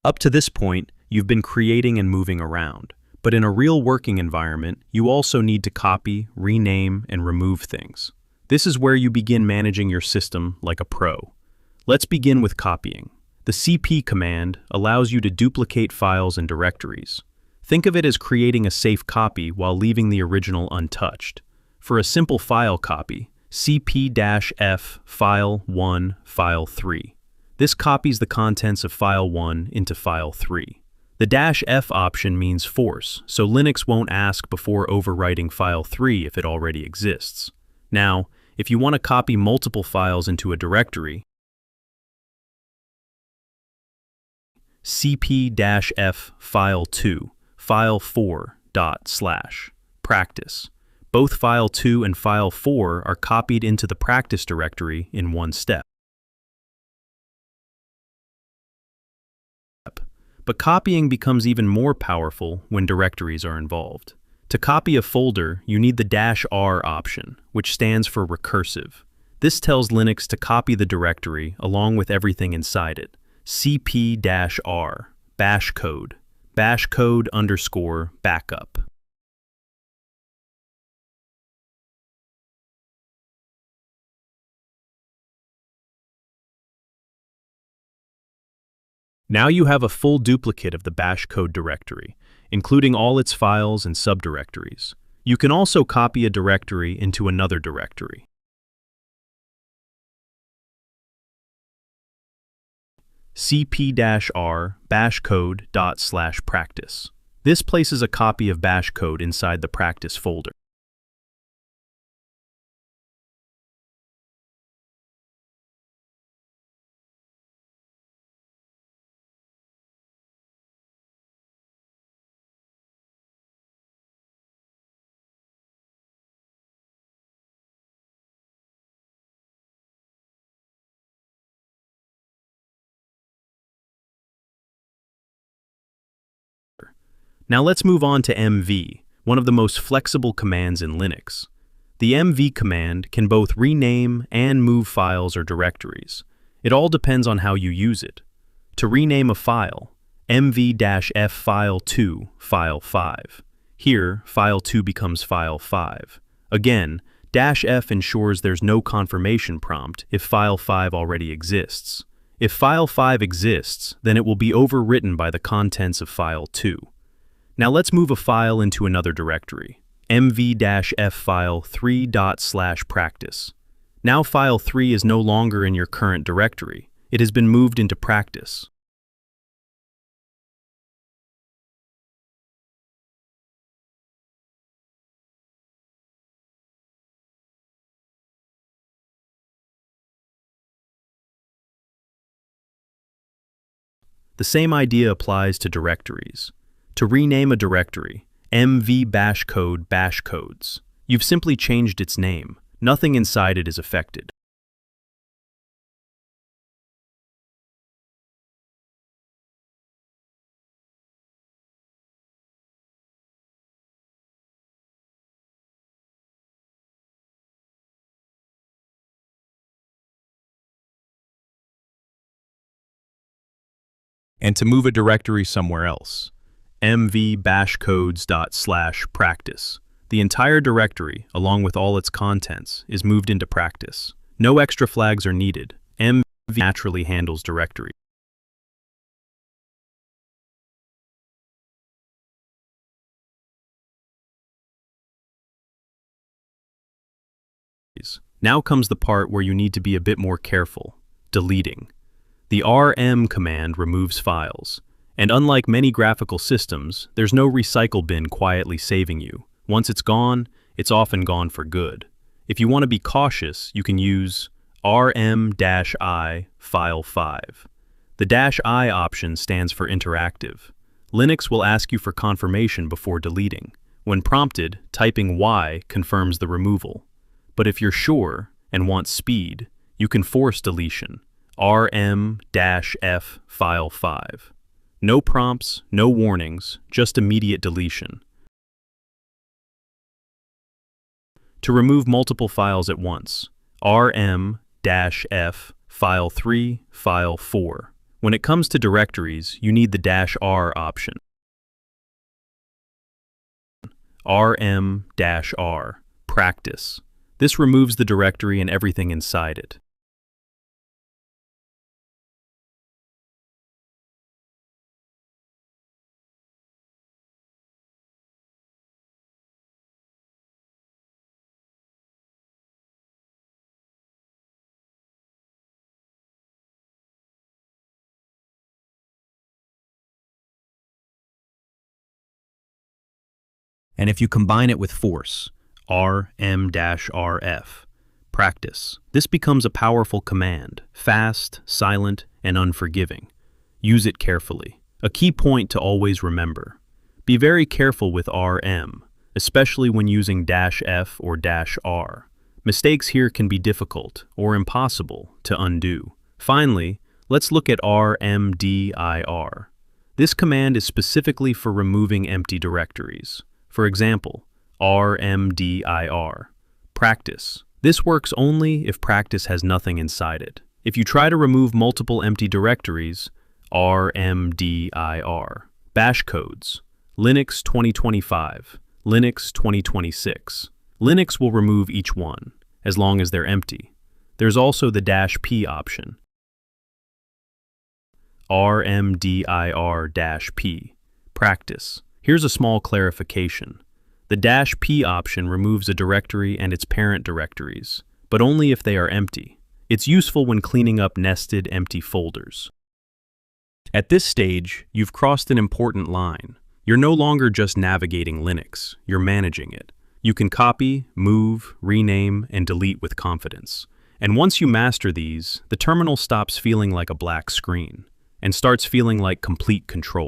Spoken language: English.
Up to this point, you've been creating and moving around. But in a real working environment, you also need to copy, rename, and remove things. This is where you begin managing your system like a pro. Let's begin with copying. The cp command allows you to duplicate files and directories. Think of it as creating a safe copy while leaving the original untouched. For a simple file copy, cp-f file 1 file 3. This copies the contents of file 1 into file 3. The -f option means force, so Linux won't ask before overwriting file 3 if it already exists. Now, if you want to copy multiple files into a directory, cp-f file 2 file 4 practice. Both file 2 and file 4 are copied into the practice directory in one step. But copying becomes even more powerful when directories are involved. To copy a folder, you need the -r option, which stands for recursive. This tells Linux to copy the directory along with everything inside it. cp-r, bash code _ backup. Now you have a full duplicate of the bash code directory, including all its files and subdirectories. You can also copy a directory into another directory. cp-r bashcode./practice. This places a copy of bash code inside the practice folder. Now let's move on to mv, one of the most flexible commands in Linux. The mv command can both rename and move files or directories. It all depends on how you use it. To rename a file, mv-f file 2 file 5. Here, file 2 becomes file 5. Again, -f ensures there's no confirmation prompt if file 5 already exists. If file 5 exists, then it will be overwritten by the contents of file 2. Now let's move a file into another directory, mv-f file 3./practice. Now file 3 is no longer in your current directory. It has been moved into practice. The same idea applies to directories. To rename a directory, mv bashcode bashcodes. You've simply changed its name. Nothing inside it is affected. And to move a directory somewhere else, mv bashcodes./practice. The entire directory, along with all its contents, is moved into practice. No extra flags are needed. mv naturally handles directories. Now comes the part where you need to be a bit more careful: deleting. The rm command removes files. And unlike many graphical systems, there's no recycle bin quietly saving you. Once it's gone, it's often gone for good. If you want to be cautious, you can use rm-i file 5. The -i option stands for interactive. Linux will ask you for confirmation before deleting. When prompted, typing y confirms the removal. But if you're sure and want speed, you can force deletion, rm-f file 5. No prompts, no warnings, just immediate deletion. To remove multiple files at once, rm-f file 3 file 4. When it comes to directories, you need the -R option. rm-r, practice. This removes the directory and everything inside it. And if you combine it with force, rm-rf, practice, this becomes a powerful command, fast, silent, and unforgiving. Use it carefully. A key point to always remember. Be very careful with rm, especially when using -f or -r. Mistakes here can be difficult or impossible to undo. Finally, let's look at rmdir. This command is specifically for removing empty directories. For example, rmdir, practice. This works only if practice has nothing inside it. If you try to remove multiple empty directories, rmdir, bash codes, Linux 2025, Linux 2026. Linux will remove each one, as long as they're empty. There's also the -p option. rmdir-p, practice. Here's a small clarification. The -p option removes a directory and its parent directories, but only if they are empty. It's useful when cleaning up nested empty folders. At this stage, you've crossed an important line. You're no longer just navigating Linux, you're managing it. You can copy, move, rename, and delete with confidence. And once you master these, the terminal stops feeling like a black screen and starts feeling like complete control.